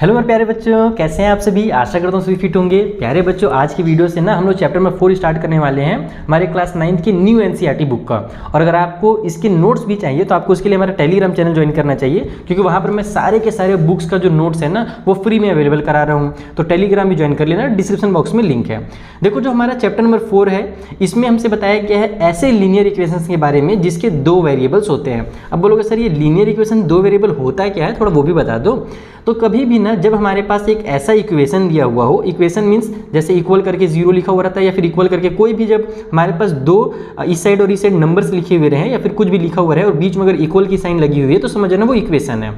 Hello मेरे प्यारे बच्चों, कैसे हैं आप सभी। आशा करता हूँ सभी फिट होंगे। प्यारे बच्चों, आज की वीडियो से ना हम लोग चैप्टर नंबर 4 स्टार्ट करने वाले हैं हमारे क्लास 9 की न्यू एनसीईआरटी बुक का। और अगर आपको इसके नोट्स भी चाहिए तो आपको उसके लिए हमारा टेलीग्राम चैनल ज्वाइन करना चाहिए, क्योंकि वहाँ पर मैं सारे के सारे बुक्स का जो नोट्स है ना वो फ्री में अवेलेबल करा रहा हूँ। तो टेलीग्राम भी ज्वाइन कर लेना, डिस्क्रिप्शन बॉक्स में लिंक है। देखो, जो हमारा चैप्टर नंबर 4 है इसमें हमसे बताया गया है ऐसे लीनियर इक्वेशंस के बारे में जिसके दो वेरिएबल्स होते हैं। अब बोलोगे सर ये लीनियर इक्वेशन दो वेरिएबल होता क्या है, थोड़ा वो भी बता दो। तो कभी भी ना जब हमारे पास एक ऐसा इक्वेशन दिया हुआ हो, इक्वेशन मीन्स जैसे इक्वल करके 0 लिखा हुआ रहता है या फिर इक्वल करके कोई भी, जब हमारे पास दो इस साइड और इस साइड नंबर्स लिखे हुए रहे या फिर कुछ भी लिखा हुआ है और बीच में अगर इक्वल की साइन लगी हुई है तो समझना वो इक्वेशन है।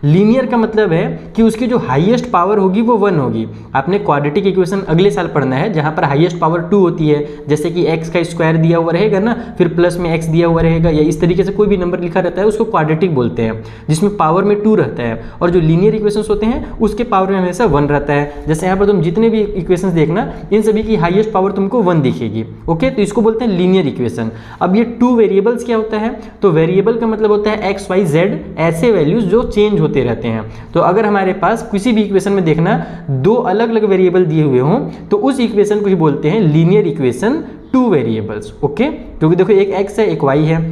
लीनियर का मतलब है कि उसकी जो हाईएस्ट पावर होगी वो 1 होगी। आपने क्वाड्रेटिक इक्वेशन अगले साल पढ़ना है जहां पर हाईएस्ट पावर 2 होती है, जैसे कि x का स्क्वायर दिया हुआ रहेगा ना, फिर प्लस में x दिया हुआ रहेगा, या इस तरीके से कोई भी नंबर लिखा रहता है उसको क्वाड्रेटिक बोलते हैं, जिसमें पावर में 2 रहता है। और जो लीनियर इक्वेशंस होते हैं उसके पावर में हमेशा 1 रहता है। जैसे यहाँ पर तुम जितने भी इक्वेशंस देखना, इन सभी की हाईएस्ट पावर तुमको 1 दिखेगी। ओके, तो इसको बोलते हैं लीनियर इक्वेशन। अब ये 2 वेरिएबल्स क्या होता है, तो वेरिएबल का मतलब होता है x, y, z ऐसे वैल्यूज जो चेंज होते रहते हैं। तो अगर हमारे पास किसी भी इक्वेशन में देखना दो अलग अलग वेरिएबल दिए हुए हों तो उस इक्वेशन को ही बोलते हैं लीनियर इक्वेशन 2 वेरिएबल्स। ओके, क्योंकि देखो एक x है एक y है,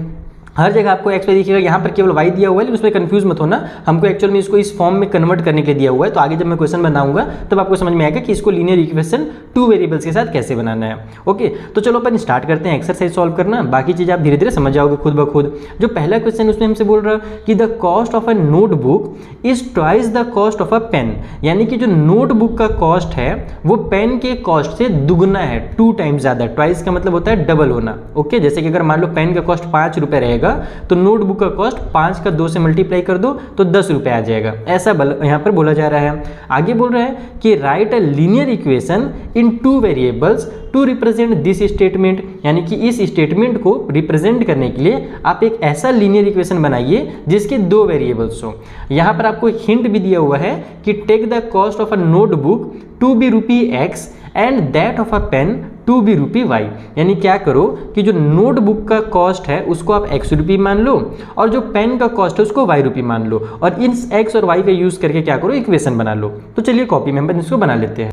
हर जगह आपको x y दिखेगा, यहाँ पर केवल y दिया हुआ है, लेकिन उसमें कंफ्यूज मत होना, हमको एक्चुअल में इसको इस फॉर्म में कन्वर्ट करने के लिए दिया हुआ है। तो आगे जब मैं क्वेश्चन बनाऊंगा तब आपको समझ में आएगा कि इसको लीनियर इक्वेशन 2 वेरिएबल्स के साथ कैसे बनाना है। ओके, तो चलो अपन स्टार्ट करते हैं एक्सरसाइज सॉल्व करना, बाकी चीज़ आप धीरे धीरे समझ जाओगे खुद ब खुद। जो पहला क्वेश्चन उसमें हमसे बोल रहा है कि the cost of a notebook is twice the cost of a pen, यानी कि जो नोटबुक का कॉस्ट है वो पेन के कॉस्ट से दुगना है, 2 टाइम्स ज़्यादा। ट्वाइस का मतलब होता है डबल होना। ओके, जैसे कि अगर मान लो पेन का कॉस्ट 5 रुपये रहेगा तो नोटबुक का कॉस्ट 5 का 2 से मल्टीप्लाई कर दो तो 10 रुपये आ जाएगा, ऐसा यहाँ पर बोला जा रहा है। आगे बोल रहा है कि write a linear equation in 2 variables to represent this statement, यानी कि इस स्टेटमेंट को रिप्रेजेंट करने के लिए आप एक ऐसा लीनियर इक्वेशन बनाइए जिसके 2 वेरिएबल्स हो। यहाँ पर आपको एक हिंट भी दिया हुआ है कि take the cost of a notebook to be ₹x and that of a pen to be ₹y, यानी क्या करो कि जो नोटबुक का कॉस्ट है उसको आप x रुपये मान लो और जो पेन का कॉस्ट है उसको y रुपये मान लो, और इन x और y का यूज़ करके क्या करो, इक्वेशन बना लो। तो चलिए कॉपी में हम इसको बना लेते हैं।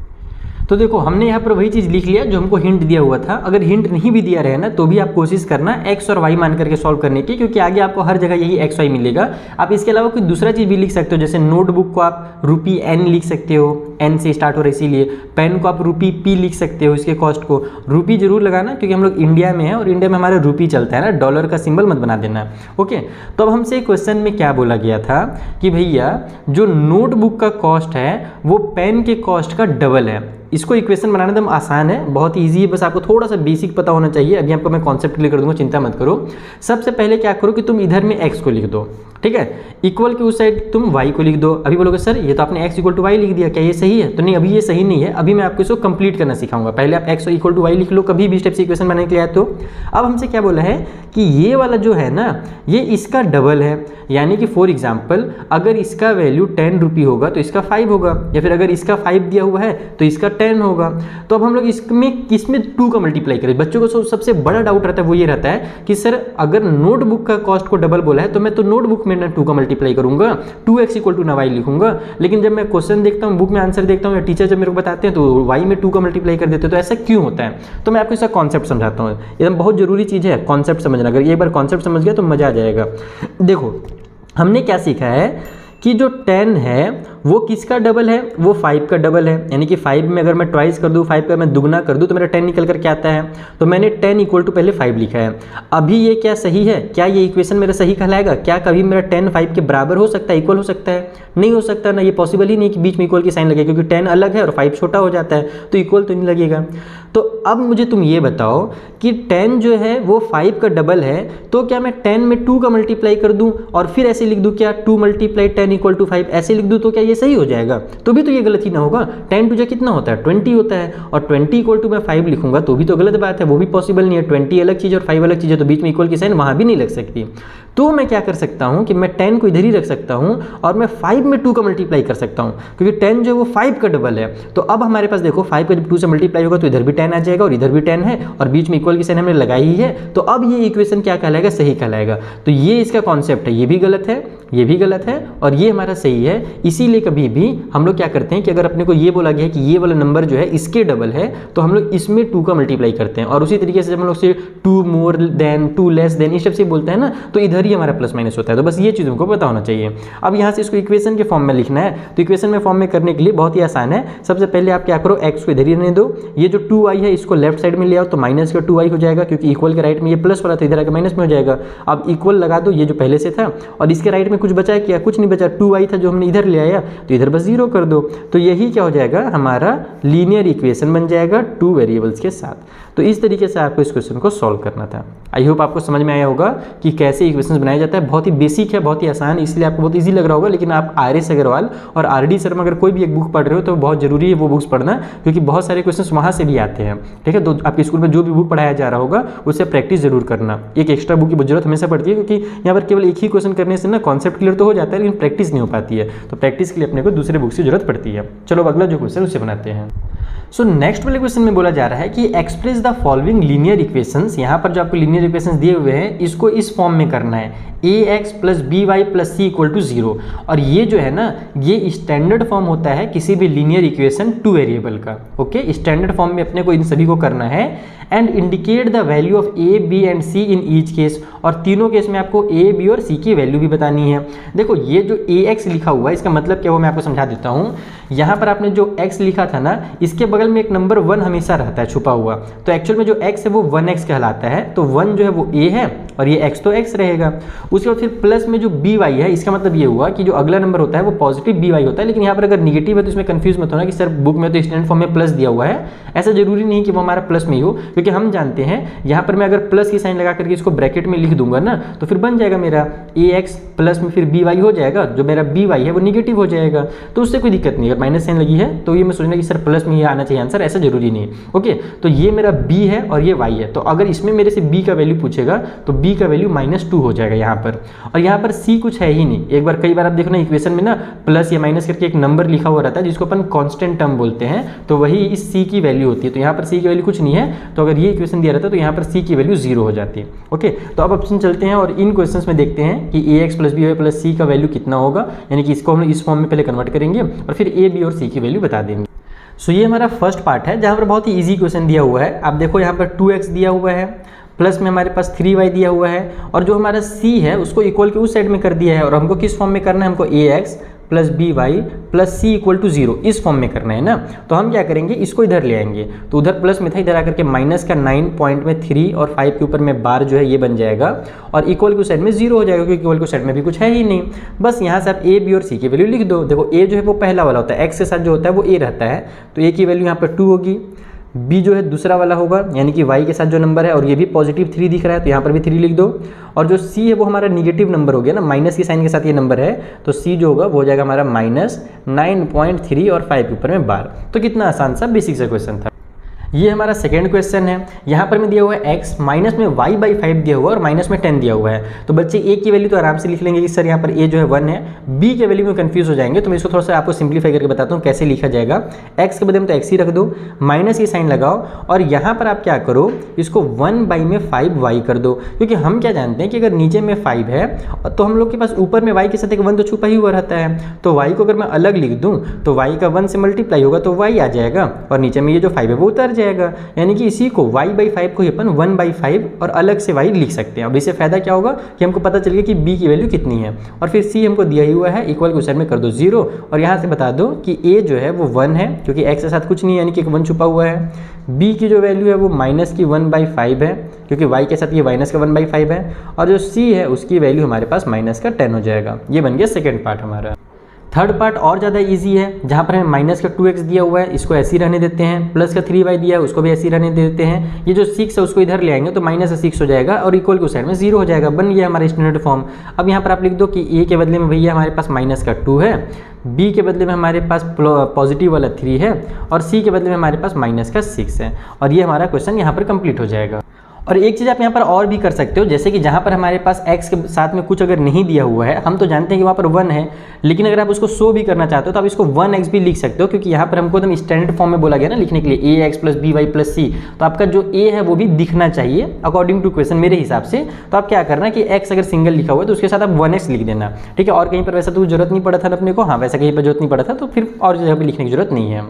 तो देखो, हमने यहाँ पर वही चीज़ लिख लिया जो हमको हिंट दिया हुआ था। अगर हिंट नहीं भी दिया रहे ना तो भी आप कोशिश करना x और y मान करके सॉल्व करने की, क्योंकि आगे आपको हर जगह यही x y मिलेगा। आप इसके अलावा कोई दूसरा चीज़ भी लिख सकते हो, जैसे नोटबुक को आप ₹n लिख सकते हो, n से स्टार्ट हो रहा है इसीलिए। पेन को आप ₹p लिख सकते हो, इसके कॉस्ट को रुपी जरूर लगाना क्योंकि हम लोग इंडिया में है और इंडिया में हमारा रुपी चलता है ना, डॉलर का सिंबल मत बना देना। ओके, तो अब हमसे क्वेश्चन में क्या बोला गया था कि भैया जो नोटबुक का कॉस्ट है वो पेन के कॉस्ट का डबल है। इसको इक्वेशन बनाना एकदम आसान है, बहुत ईजी है, बस आपको थोड़ा सा बेसिक पता होना चाहिए। अभी आपको मैं कॉन्सेप्ट क्लियर कर दूंगा, चिंता मत करो। सबसे पहले क्या करो कि तुम इधर में x को लिख दो, ठीक है, इक्वल के उस साइड तुम y को लिख दो। अभी बोलोगे सर ये तो आपने x इक्वल टू y लिख दिया, क्या ये सही है? तो नहीं, अभी ये सही नहीं है, अभी मैं आपको इसको कंप्लीट करना सिखाऊंगा। पहले आप x इक्वल टू y लिख लो कभी भी स्टेप से इक्वेशन बनाने के लिए आए तो। अब हमसे क्या बोला है कि ये वाला जो है ना ये इसका डबल है, यानी कि फॉर एग्जाम्पल अगर इसका वैल्यू 10 रुपये होगा तो इसका 5 होगा, या फिर अगर इसका 5 दिया हुआ है तो इसका 10 होगा। तो अब हम लोग इसमें किसमें 2 का मल्टीप्लाई करें। बच्चों को सबसे बड़ा डाउट रहता है वो ये रहता है कि सर अगर नोटबुक का कॉस्ट को डबल बोला है तो मैं तो नोटबुक में ना 2 का मल्टीप्लाई करूंगा, 2x इक्वल टू ना y लिखूंगा, लेकिन जब मैं क्वेश्चन देखता हूँ, बुक में आंसर देखता हूँ या टीचर जब मेरे को बताते हैं तो y में 2 का मल्टीप्लाई कर देते हैं। तो ऐसा क्यों होता है? तो मैं आपको इसका कॉन्सेप्ट समझाता हूँ, एकदम बहुत जरूरी चीज़ है कॉन्सेप्ट समझना। अगर एक बार कॉन्सेप्ट समझ गया तो मजा आ जाएगा। देखो, हमने क्या सीखा है कि जो 10 है वो किसका डबल है, वो 5 का डबल है, यानी कि 5 में अगर मैं ट्वाइस कर दूँ, 5 का मैं दुगना कर दूँ तो मेरा 10 निकल कर क्या आता है। तो मैंने 10 इक्वल टू पहले 5 लिखा है। अभी ये क्या सही है? क्या ये इक्वेशन मेरा सही कहलाएगा? क्या कभी मेरा 10 5 के बराबर हो सकता है, इक्वल हो सकता है? नहीं हो सकता ना, ये पॉसिबल ही नहीं कि बीच में इक्वल की साइन लगे, क्योंकि 10 अलग है और 5 छोटा हो जाता है तो इक्वल तो नहीं लगेगा। तो अब मुझे तुम ये बताओ कि 10 जो है वो 5 का डबल है, तो क्या मैं 10 में 2 का मल्टीप्लाई कर दूं और फिर ऐसे लिख दूं क्या 2 × 10 इक्वल टू 5 ऐसे लिख दूं तो क्या ये सही हो जाएगा? तो भी तो ये गलत ही ना होगा। 10 टू जा कितना होता है 20 होता है, और 20 इक्वल टू मैं 5 लिखूंगा तो भी तो गलत बात है, वो भी पॉसिबल नहीं है। 20 अलग चीज़ और 5 अलग चीज़ है, तो बीच में इक्वल की साइन वहाँ भी नहीं लग सकती। तो मैं क्या कर सकता हूँ कि मैं 10 को इधर ही रख सकता हूँ और मैं 5 में 2 का मल्टीप्लाई कर सकता हूँ, क्योंकि 10 जो है वो 5 का डबल है। तो अब हमारे पास देखो 5 का जब 2 से मल्टीप्लाई होगा तो इधर भी 10 आ जाएगा और इधर भी 10 है और बीच में इक्वल की साइन हमने लगाई ही है। तो अब ये इक्वेशन क्या कहलाएगा? सही कहलाएगा। तो ये इसका कॉन्सेप्ट है, ये भी गलत है, ये भी गलत है और ये हमारा सही है। इसीलिए कभी भी हम लोग क्या करते हैं कि अगर अपने को ये बोला गया है कि ये वाला नंबर जो है इसके डबल है तो हम लोग इसमें 2 का मल्टीप्लाई करते हैं, और उसी तरीके से जब हम लोग से 2 मोर देन 2 लेस देन इस सब से बोलते हैं ना, तो इधर ही हमारा प्लस माइनस होता है। तो बस ये चीज़ हमको पता होना चाहिए। अब यहाँ से इसको इक्वेशन के फॉर्म में लिखना है, तो इक्वेशन में फॉर्म में करने के लिए बहुत ही आसान है। सबसे पहले आप क्या करो, एक्स को इधर ही रहने दो, ये जो 2i है इसको लेफ्ट साइड में ले आओ तो माइनस का 2i हो जाएगा, क्योंकि इक्वल के राइट में ये प्लस वाला था, इधर आकर माइनस में हो जाएगा। अब इक्वल लगा दो, ये जो पहले से था, और इसके राइट में कुछ बचा है क्या, कुछ नहीं बचा, 2i था जो हमने इधर ले आया, तो इधर बस 0 कर दो। तो यही क्या हो जाएगा, हमारा लीनियर इक्वेशन बन जाएगा 2 वेरिएबल्स के साथ। तो इस तरीके से आपको इस क्वेश्चन को सॉल्व करना था। आई होप आपको समझ में आया होगा कि कैसे इक्वेशंस बनाया जाता है। बहुत ही बेसिक है, बहुत ही आसान, इसलिए आपको बहुत इजी लग रहा होगा। लेकिन आप आर.एस. अग्रवाल और आर.डी. शर्मा अगर कोई भी एक बुक पढ़ रहे हो तो बहुत जरूरी है वो बुक्स पढ़ना, क्योंकि बहुत सारे क्वेश्चंस वहाँ से भी आते हैं। ठीक है, तो आपके स्कूल में जो भी बुक पढ़ाया जा रहा होगा उससे प्रैक्टिस जरूर करना। एक एक्स्ट्रा बुक की जरूरत हमेशा पड़ती है, क्योंकि यहाँ पर केवल एक ही क्वेश्चन करने से ना कॉन्सेप्ट क्लियर तो हो जाता है लेकिन प्रैक्टिस नहीं हो पाती है। तो प्रैक्टिस के लिए अपने को दूसरे बुक की जरूरत पड़ती है। चलो अगला जो क्वेश्चन उससे बनाते हैं। सो नेक्स्ट वाले क्वेश्चन में बोला जा रहा है कि express the following linear equations. यहाँ पर जो आपको लीनियर इक्वेशंस दिए हुए हैं इसको इस फॉर्म में करना है, ax + by + c = 0। और ये जो है ना, ये स्टैंडर्ड फॉर्म होता है किसी भी लीनियर इक्वेशन 2 वेरिएबल का। ओके, स्टैंडर्ड फॉर्म में अपने को इन सभी को करना है। And indicate the value of a, b and c in each case. और तीनों केस में आपको a, b और c की वैल्यू भी बतानी है। देखो ये जो ax लिखा हुआ है इसका मतलब क्या, वो मैं आपको समझा देता हूँ। यहाँ पर आपने जो x लिखा था ना, इसके बगल में एक नंबर 1 हमेशा रहता है छुपा हुआ, तो एक्चुअल में जो x है वो 1x कहलाता है। तो 1 जो है वो a है और ये x तो x रहेगा। उसके बाद फिर प्लस में जो by है, इसका मतलब ये हुआ कि जो अगला नंबर होता है वो पॉजिटिव by होता है। लेकिन यहाँ पर अगर निगेटिव है तो इसमें कंफ्यूज मत होना कि सर बुक में तो स्टैंडर्ड फॉर्म में प्लस दिया हुआ है। ऐसा जरूरी नहीं कि वो हमारा प्लस में ही हो, क्योंकि हम जानते हैं यहाँ पर मैं अगर प्लस की साइन लगा करके इसको ब्रैकेट में लिख दूंगा ना, तो फिर बन जाएगा मेरा ax प्लस में फिर by हो जाएगा, जो मेरा by है वो निगेटिव हो जाएगा। तो उससे कोई दिक्कत नहीं। अगर माइनस साइन लगी है तो ये मैं सोचना कि सर प्लस में ही आना चाहिए आंसर, ऐसा जरूरी नहीं। ओके, तो ये मेरा b है और ये y है। तो अगर इसमें मेरे से b का वैल्यू पूछेगा तो b का वैल्यू -2 हो जाएगा यहाँ पर। और यहाँ पर c कुछ है ही नहीं। एक बार कई बार आप देखो ना इक्वेशन में ना प्लस या माइनस करके एक नंबर लिखा हुआ रहता है जिसको अपन कांस्टेंट टर्म बोलते हैं, तो वही इस c की वैल्यू होती है। तो यहाँ पर c की वैल्यू कुछ नहीं है। तो अगर ये इक्वेशन दिया रहता है तो यहाँ पर c की वैल्यू 0 हो जाती है। ओके, तो अब ऑप्शन चलते हैं और इन क्वेश्चंस में देखते हैं कि ax + by + c का वैल्यू कितना होगा। यानी कि इसको हम इस फॉर्म में पहले कन्वर्ट करेंगे और फिर a, b और c की वैल्यू बता देंगे। सो ये हमारा फर्स्ट पार्ट है जहाँ पर बहुत ही ईजी क्वेश्चन दिया हुआ है। आप देखो यहाँ पर 2x दिया हुआ है, प्लस में हमारे पास 3y दिया हुआ है, और जो हमारा c है उसको इक्वल के उस साइड में कर दिया है। और हमको किस फॉर्म में करना है, हमको ax + by + c = 0 इस फॉर्म में करना है ना। तो हम क्या करेंगे, इसको इधर ले आएंगे। तो उधर प्लस में था, इधर आकर के माइनस का 9 पॉइंट में 3 और 5 के ऊपर में बार जो है ये बन जाएगा, और इक्वल के साइड में 0 हो जाएगा, क्योंकि इक्वल के साइड में भी कुछ है ही नहीं। बस यहाँ से आप a, b और c की वैल्यू लिख दो। देखो a जो है वो पहला वाला होता है, x के साथ जो होता है वो a रहता है, तो a की वैल्यू यहाँ पर 2 होगी। b जो है दूसरा वाला होगा, यानी कि y के साथ जो नंबर है, और ये भी पॉजिटिव 3 दिख रहा है तो यहाँ पर भी 3 लिख दो। और जो c है वो हमारा निगेटिव नंबर हो गया ना, माइनस की साइन के साथ ये नंबर है, तो c जो होगा वो हो जाएगा हमारा -9.3 और 5 के ऊपर में बार। तो कितना आसान सा बेसिक सा क्वेश्चन था। ये हमारा सेकेंड क्वेश्चन है। यहाँ पर में दिया हुआ है x, माइनस में y/5 दिया हुआ है और माइनस में 10 दिया हुआ है। तो बच्चे a की वैल्यू तो आराम से लिख लेंगे कि सर यहाँ पर a जो है 1 है। b के वैल्यू में कंफ्यूज हो जाएंगे, तो मैं इसको थोड़ा सा आपको सिंप्लीफाई करके बताता हूँ कैसे लिखा जाएगा। x के बदले में तो x ही रख दो, माइनस की साइन लगाओ, और यहाँ पर आप क्या करो, इसको 1/5y कर दो, क्योंकि हम क्या जानते हैं कि अगर नीचे में 5 है तो हम लोग के पास ऊपर में y के साथ एक 1 तो छुपा ही हुआ रहता है। तो y को अगर मैं अलग लिख दूँ तो y का 1 से मल्टीप्लाई होगा तो y आ जाएगा, और नीचे में ये जो 5 है वो उतर जाएगा। यानी कि इसी को y/5 को ही अपन 1/5 और अलग से y लिख सकते हैं। अब इससे फायदा क्या होगा कि हमको पता चल गया कि b की वैल्यू कितनी है, और फिर c हमको दिया ही हुआ है, इक्वल के साइड में कर दो 0, और यहाँ से बता दो कि a जो है वो 1 है, क्योंकि x के साथ कुछ नहीं है, यानी कि एक 1 छुपा हुआ है। b की जो वैल्यू है वो -1/5 है, क्योंकि y के साथ ये -1/5 है, और जो c है उसकी वैल्यू हमारे पास -10 हो जाएगा। ये बन गया सेकेंड पार्ट हमारा। थर्ड पार्ट और ज़्यादा इजी है, जहाँ पर हमें माइनस का 2x दिया हुआ है, इसको ऐसे ही रहने देते हैं। प्लस का 3y दिया है, उसको भी ऐसे ही रहने देते हैं। ये जो 6 है उसको इधर ले आएंगे तो -6 हो जाएगा, और इक्वल के साइड में 0 हो जाएगा। बन गया हमारा स्टैंडर्ड फॉर्म। अब यहाँ पर आप लिख दो कि a के बदले में भैया हमारे पास -2 है, b के बदले में हमारे पास पॉजिटिव वाला 3 है, और c के बदले में हमारे पास -6 है। और ये हमारा क्वेश्चन यहाँ पर कंप्लीट हो जाएगा। और एक चीज़ आप यहाँ पर और भी कर सकते हो, जैसे कि जहाँ पर हमारे पास x के साथ में कुछ अगर नहीं दिया हुआ है, हम तो जानते हैं कि वहाँ पर 1 है, लेकिन अगर आप उसको शो भी करना चाहते हो तो आप इसको 1x भी लिख सकते हो, क्योंकि यहाँ पर हमको एकदम स्टैंडर्ड फॉर्म में बोला गया ना लिखने के लिए ax plus by plus c, तो आपका जो a है वो भी दिखना चाहिए अकॉर्डिंग टू क्वेश्चन मेरे हिसाब से। तो आप क्या करना कि x अगर सिंगल लिखा हुआ है तो उसके साथ आप 1x लिख देना, ठीक है। और कहीं पर वैसा तो जरूरत नहीं पड़ा था अपने को, हाँ वैसा कहीं पर जरूरत नहीं पड़ा था, तो फिर और जगह पर लिखने की जरूरत नहीं है।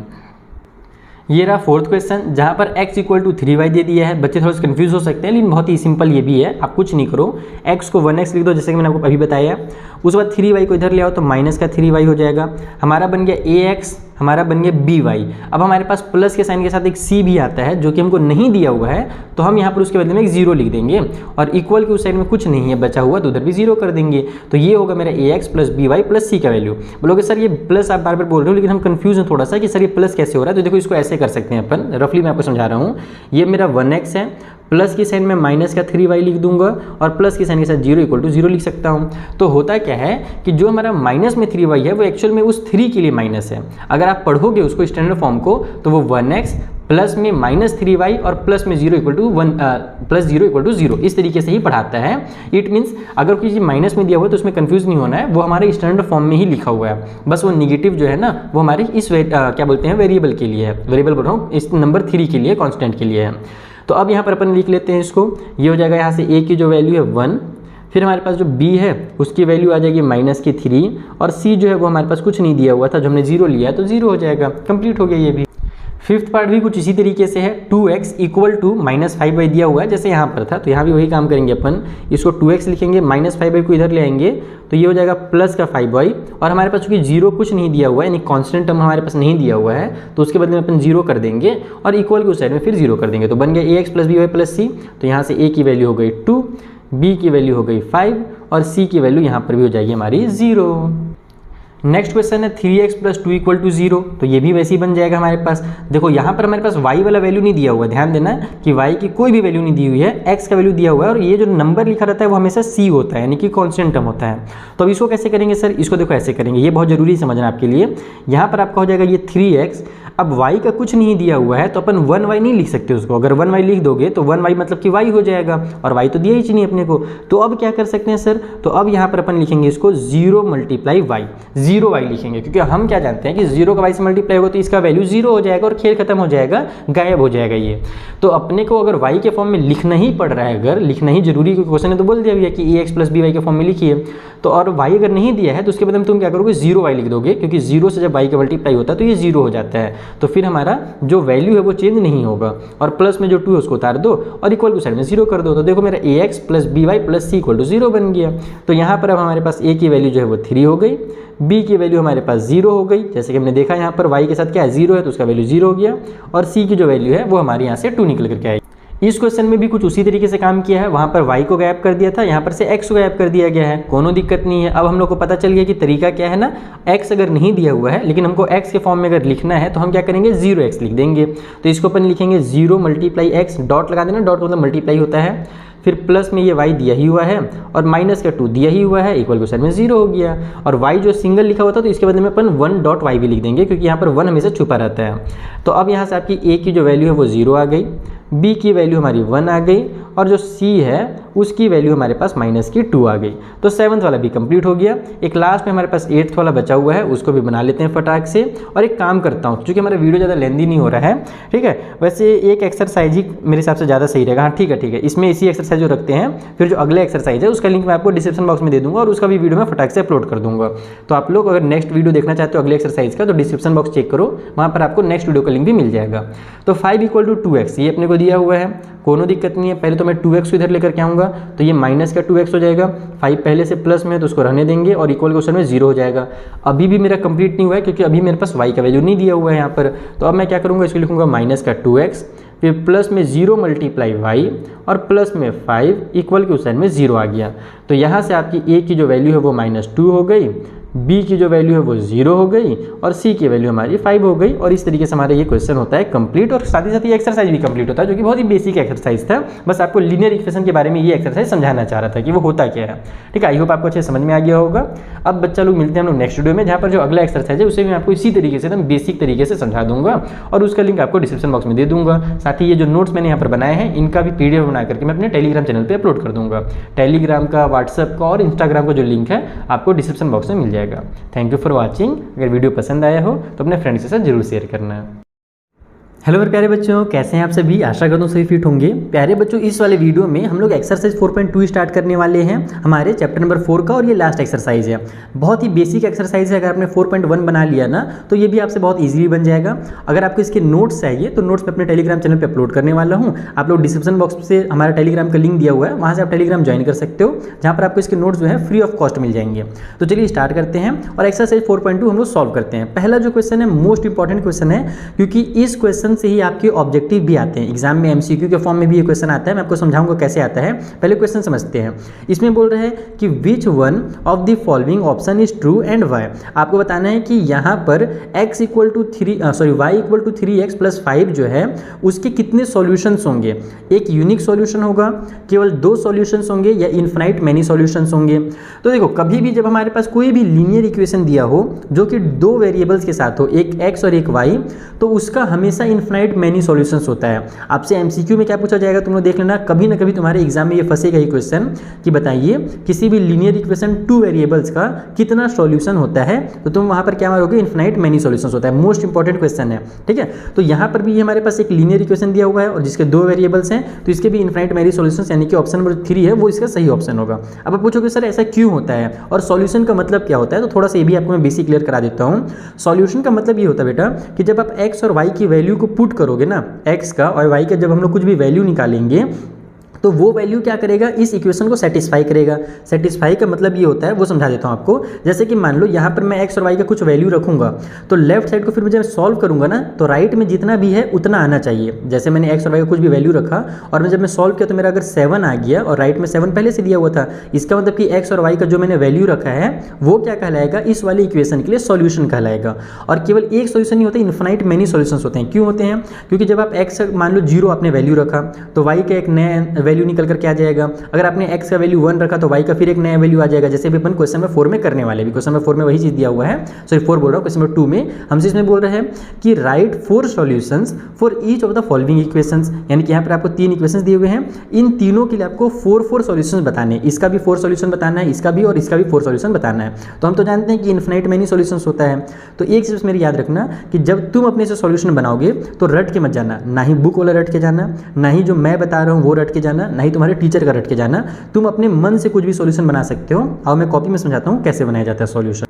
ये रहा फोर्थ क्वेश्चन, जहाँ पर x इक्वल टू 3y दे दिया है। बच्चे थोड़ा सा कंफ्यूज हो सकते हैं, लेकिन बहुत ही सिंपल ये भी है। आप कुछ नहीं करो, x को 1x लिख दो जैसे कि मैंने आपको अभी बताया। उसके बाद 3y को इधर ले आओ तो माइनस का 3y हो जाएगा। हमारा बन गया ax, हमारा बन गया by। अब हमारे पास प्लस के साइन के साथ एक c भी आता है जो कि हमको नहीं दिया हुआ है, तो हम यहाँ पर उसके बदले में एक 0 लिख देंगे, और इक्वल के उस साइड में कुछ नहीं है बचा हुआ तो उधर भी 0 कर देंगे। तो ये होगा मेरा ax plus by plus c का वैल्यू। बोलोगे सर ये प्लस आप बार बार बोल रहे हो, लेकिन हम कंफ्यूज हैं थोड़ा सा कि सर ये प्लस कैसे हो रहा है। तो देखो इसको ऐसे कर सकते हैं अपन, रफली मैं आपको समझा रहा हूँ। ये मेरा 1x है, प्लस की साइन में माइनस का 3y लिख दूंगा, और प्लस की साइन के साथ 0 इक्वल टू 0 लिख सकता हूँ। तो होता क्या है कि जो हमारा माइनस में 3y है वो एक्चुअल में उस 3 के लिए माइनस है। अगर आप पढ़ोगे उसको स्टैंडर्ड फॉर्म को तो वो 1x प्लस में माइनस 3y और प्लस में 0 equal to 1 plus 0 equal to 0, इस तरीके से ही पढ़ाता है। इट मीन्स अगर कोई चीज़ माइनस में दिया हुआ है तो उसमें कंफ्यूज नहीं होना है, वो हमारे स्टैंडर्ड फॉर्म में ही लिखा हुआ है। बस वो निगेटिव जो है ना वो हमारे इस क्या बोलते हैं वेरिएबल के लिए है, वेरिएबल बोल रहा हूँ, इस नंबर 3 के लिए, कॉन्स्टेंट के लिए है। तो अब यहाँ पर अपन लिख लेते हैं इसको। ये हो जाएगा यहाँ से a की जो वैल्यू है 1, फिर हमारे पास जो b है उसकी वैल्यू आ जाएगी माइनस की 3, और c जो है वो हमारे पास कुछ नहीं दिया हुआ था, जो हमने 0 लिया है तो 0 हो जाएगा। कंप्लीट हो गया ये भी। फिफ्थ पार्ट भी कुछ इसी तरीके से है। 2x equal to minus 5y दिया हुआ है जैसे यहाँ पर था, तो यहाँ भी वही काम करेंगे अपन। इसको 2x लिखेंगे, माइनस 5y को इधर ले आएंगे तो ये हो जाएगा प्लस का 5y, और हमारे पास चूंकि 0 कुछ नहीं दिया हुआ है, यानी कांस्टेंट टर्म हमारे पास नहीं दिया हुआ है, तो उसके बदले में अपन 0 कर देंगे और इक्वल के उस साइड में फिर 0 कर देंगे। तो बन गया ax plus by plus c। तो यहाँ से a की वैल्यू हो गई 2, b की वैल्यू हो गई 5, और c की वैल्यू यहाँ पर भी हो जाएगी हमारी 0। नेक्स्ट क्वेश्चन है 3x प्लस 2 इक्वल टू 0, तो ये भी वैसे ही बन जाएगा हमारे पास। देखो यहाँ पर हमारे पास y वाला वैल्यू नहीं दिया हुआ है, ध्यान देना कि y की कोई भी वैल्यू नहीं दी हुई है, x का वैल्यू दिया हुआ है, और ये जो नंबर लिखा रहता है वो हमेशा c होता है, यानी कि कांस्टेंट टर्म होता है। तो अब इसको कैसे करेंगे सर, इसको देखो ऐसे करेंगे, ये बहुत जरूरी समझना आपके लिए। यहाँ पर आपका हो जाएगा ये 3x, अब y का कुछ नहीं दिया हुआ है तो अपन 1y नहीं लिख सकते उसको। अगर 1y लिख दोगे तो 1y मतलब कि y हो जाएगा, और y तो दिया ही नहीं अपने को। तो अब क्या कर सकते हैं सर, तो अब यहाँ पर अपन लिखेंगे इसको 0 मल्टीप्लाई y, 0y लिखेंगे, क्योंकि हम क्या जानते हैं कि 0 का y से मल्टीप्लाई होगा तो इसका वैल्यू 0 हो जाएगा और खेल खत्म हो जाएगा, गायब हो जाएगा ये। तो अपने को अगर y के फॉर्म में लिखना ही पड़ रहा है, अगर लिखना ही जरूरी, क्योंकि क्वेश्चन ने तो बोल दिया भैया कि ax प्लस by के फॉर्म में लिखिए, तो और y अगर नहीं दिया है तो उसके बदले में तुम क्या करोगे 0y लिख दोगे, क्योंकि 0 से जब y का मल्टीप्लाई होता है तो ये 0 हो जाता है। तो फिर हमारा जो वैल्यू है वो चेंज नहीं होगा, और प्लस में जो 2 है उसको उतार दो और इक्वल टू साइड में 0 कर दो। तो देखो मेरा ax plus by plus c equal to 0 बन गया। तो यहाँ पर अब हमारे पास a की वैल्यू जो है वो 3 हो गई, b की वैल्यू हमारे पास 0 हो गई, जैसे कि हमने देखा यहाँ पर y के साथ क्या है 0 है तो उसका वैल्यू 0 हो गया, और c की जो वैल्यू है वो हमारे यहाँ से 2 निकल करके आएगी। इस क्वेश्चन में भी कुछ उसी तरीके से काम किया है, वहाँ पर y को गायब कर दिया था, यहाँ पर से x को गायब कर दिया गया है, कोनो दिक्कत नहीं है। अब हम लोग को पता चल गया कि तरीका क्या है ना, x अगर नहीं दिया हुआ है लेकिन हमको x के फॉर्म में अगर लिखना है तो हम क्या करेंगे 0x लिख देंगे। तो इसको अपन लिखेंगे 0 मल्टीप्लाई x, डॉट लगा देना, डॉट मतलब मल्टीप्लाई होता है, फिर प्लस में ये y दिया ही हुआ है और माइनस का 2 दिया ही हुआ है, इक्वल के साइड में 0 हो गया। और y जो सिंगल लिखा हुआ था तो इसके बदले में अपन 1 डॉट y भी लिख देंगे, क्योंकि यहाँ पर 1 हमेशा छुपा रहता है। तो अब यहाँ से आपकी a की जो वैल्यू है वो 0 आ गई, b की वैल्यू हमारी 1 आ गई, और जो c है उसकी वैल्यू हमारे पास माइनस की 2 आ गई। तो 7th वाला भी कंप्लीट हो गया। एक लास्ट में हमारे पास 8th वाला बचा हुआ है, उसको भी बना लेते हैं फटाक से। और एक काम करता हूँ, क्योंकि हमारा वीडियो ज़्यादा लेंदी नहीं हो रहा है, ठीक है, वैसे एक एक्सरसाइज ही मेरे हिसाब से ज़्यादा सही रहेगा। हाँ ठीक है, इसमें इसी एक्सरसाइज जो रखते हैं, फिर जो अगले एक्सरसाइज है उसका लिंक मैं आपको डिस्क्रिप्शन बॉक्स में दे दूँगा, और उसका भी वीडियो मैं फटाक से अपलोड कर दूँगा। तो आप लोग अगर नेक्स्ट वीडियो देखना चाहते हो अगले एक्सरसाइज का तो डिस्क्रिप्शन बॉक्स चेक करो, वहाँ पर आपको नेक्स्ट वीडियो का लिंक भी मिल जाएगा। तो 5 इक्वल टू 2x ये अपने को दिया हुआ है, कोनो दिक्कत नहीं है। पहले तो मैं 2x को इधर लेकर के आऊँगा तो ये माइनस का 2x हो जाएगा, 5 पहले से प्लस में है तो उसको रहने देंगे, और इक्वल क्वेश्चन में 0 हो जाएगा। अभी भी मेरा कंप्लीट नहीं हुआ है क्योंकि अभी मेरे पास y का वैल्यू नहीं दिया हुआ है यहाँ पर। तो अब मैं क्या करूँगा, इसको लिखूँगा माइनस का 2x, फिर प्लस में 0 मल्टीप्लाई y, और प्लस में 5 इक्वल के उस साइड में 0 आ गया। तो यहाँ से आपकी a की जो वैल्यू है वो -2 हो गई, बी की जो वैल्यू है वो 0 हो गई और सी की वैल्यू हमारी 5 हो गई। और इस तरीके से हमारा ये क्वेश्चन होता है कंप्लीट, और साथ ही साथ ये एक्सरसाइज भी कंप्लीट होता है, जो कि बहुत ही बेसिक एक्सरसाइज था। बस आपको लीनियर इक्वेशन के बारे में ये एक्सरसाइज समझाना चाह रहा था कि वो होता क्या है। ठीक है, आई होप आपको अच्छे समझ में आ गया होगा। अब बच्चा लोग मिलते हैं हम लोग नेक्स्ट वीडियो में, जहाँ पर जो अगला एक्सरसाइज है उसे मैं आपको इसी तरीके से एकदम बेसिक तरीके से समझा दूंगा, और उसका लिंक आपको डिस्क्रिप्शन बॉक्स में दे दूंगा। साथ ही ये जो नोट्स मैंने यहाँ पर बनाए हैं इनका भी PDF बना करके मैं अपने टेलीग्राम चैनल पर अपलोड कर दूंगा। टेलीग्राम का, व्हाट्सएप का और इंस्टाग्राम का जो लिंक है आपको डिस्क्रिप्शन बॉक्स में मिल जाएगा। Thank you for watching. अगर वीडियो पसंद आया हो तो अपने फ्रेंड्स के साथ जरूर शेयर करना। हेलो मेरे प्यारे बच्चों, कैसे हैं आप सभी? आशा करता हूँ सभी फिट होंगे। प्यारे बच्चों, इस वाले वीडियो में हम लोग एक्सरसाइज 4.2 स्टार्ट करने वाले हैं, हमारे चैप्टर नंबर 4 का, और ये लास्ट एक्सरसाइज है। बहुत ही बेसिक एक्सरसाइज है। अगर आपने 4.1 बना लिया ना तो ये भी आपसे बहुत ईजिली बन जाएगा। अगर आपको इसके नोट्स चाहिए तो नोट्स मैं अपने टेलीग्राम चैनल पर अपलोड करने वाला हूँ। आप लोग डिस्क्रिप्शन बॉक्स से हमारा टेलीग्राम का लिंक दिया हुआ है, वहाँ से आप टेलीग्राम ज्वाइन कर सकते हो, जहाँ पर आपको इसके नोट्स जो है फ्री ऑफ कॉस्ट मिल जाएंगे। तो चलिए स्टार्ट करते हैं और एक्सरसाइज 4.2 हम लोग सॉल्व करते हैं। पहला जो क्वेश्चन है मोस्ट इंपॉर्टेंट क्वेश्चन है, क्योंकि इस क्वेश्चन से ही आपके ऑब्जेक्टिव भी आते हैं एग्जाम में, MCQ के फॉर्म में भी ये क्वेश्चन आता है। मैं आपको समझाऊंगा कैसे आता है। पहले क्वेश्चन समझते हैं। इसमें बोल रहे हैं कि which one of the following option is true and why. आपको बताना है कि यहाँ पर y इक्वल टू 3x + 5 जो है उसके कितने सॉल्यूशंस होंगे। एक यूनिक सॉल्यूशन होगा, केवल 2 सॉल्यूशंस होंगे, या इनफाइनाइट मैनी सॉल्यूशंस होंगे। तो देखो, कभी भी जब हमारे पास कोई भी लीनियर इक्वेशन दिया हो जो कि 2 वेरिएबल्स के साथ हो, एक x और एक y, तो उसका हमेशा इनफाइनाइट मैनी सॉल्यूशंस होता है। आपसे MCQ में क्या पूछा जाएगा तुम लोग देख लेना, कभी ना कभी तुम्हारे एग्जाम में ये फंसेगा ही क्वेश्चन कि बताइए किसी भी लीनियर इक्वेशन 2 वेरिएबल्स का कितना सॉल्यूशन होता है, तो तुम वहां पर क्या मारोगे, इनफाइनाइट मैनी सॉल्यूशंस होता है। मोस्ट इंपॉर्टेंट क्वेश्चन है, ठीक है। तो यहाँ पर भी हमारे पास एक लीनियर इक्वेशन दिया हुआ है और जिसके 2 वेरिएबल्स हैं, तो इसके भी इनफाइनाइट मैनी सॉल्यूशंस, यानी कि ऑप्शन नंबर 3 है वो इसका सही ऑप्शन होगा। अब आप पूछोगे सर ऐसा क्यों होता है और सॉल्यूशन का मतलब क्या होता है, तो थोड़ा सा ये भी आपको मैं बेसिक क्लियर करा देता हूँ। सॉल्यूशन का मतलब ये होता है बेटा कि जब आप x और y की वैल्यू को पुट करोगे ना, x का और y का जब हम लोग कुछ भी वैल्यू निकालेंगे तो वो वैल्यू क्या करेगा, इस इक्वेशन को सेटिस्फाई करेगा। सेटिस्फाई का मतलब ये होता है, वो समझा देता हूँ आपको। जैसे कि मान लो यहाँ पर मैं x और y का कुछ वैल्यू रखूंगा, तो लेफ्ट साइड को फिर जब सॉल्व करूंगा ना तो राइट में जितना भी है उतना आना चाहिए। जैसे मैंने x और y का कुछ भी वैल्यू रखा और जब मैं सॉल्व किया तो मेरा अगर 7 आ गया और राइट में 7 पहले से दिया हुआ था, इसका मतलब कि x और y का जो मैंने वैल्यू रखा है वो क्या कहलाएगा, इस वाले इक्वेशन के लिए सॉल्यूशन कहलाएगा। और केवल एक सॉल्यूशन नहीं होता, इनफाइनाइट मेनी सॉल्यूशंस होते हैं। क्यों होते हैं, क्योंकि जब आप x मान लो 0 आपने वैल्यू रखा तो y का एक नया वैल्यू निकल कर क्या जाएगा। अगर आपने x का वैल्यू 1 रखा तो y का फिर एक नया वैल्यू आ जाएगा, जैसे भी अपन क्वेश्चन नंबर 4 में करने वाले भी। क्वेश्चन नंबर 4 में वही चीज दिया हुआ है, सॉरी 4 बोल रहा हूँ, क्वेश्चन नंबर 2 में हमसे इसमें बोल रहे हैं कि right 4 solutions for each of the following equations, यानी कि यहाँ पर आपको 3 इक्वेशंस दिए हुए हैं, इन तीनों के लिए आपको 4 सॉल्यूशंस बताने हैं। इसका भी 4 सॉल्यूशन बताना है, इसका भी और इसका भी 4 सॉल्यूशन बताना है। तो हम तो जानते हैं कि इनफिनाइट मेनी सॉल्यूशंस होता है। तो एक चीज मेरी याद रखना कि जब तुम अपने से सॉल्यूशन बनाओगे तो रट के मत जाना, ना ही बुक वाला रट के जाना, ना ही जो मैं बता रहा हूँ वो रट के जाना, ना ही तुम्हारे टीचर का रट के जाना। तुम अपने मन से कुछ भी सॉल्यूशन बना सकते हो, और मैं कॉपी में समझाता हूँ कैसे बनाया जाता है सॉल्यूशन।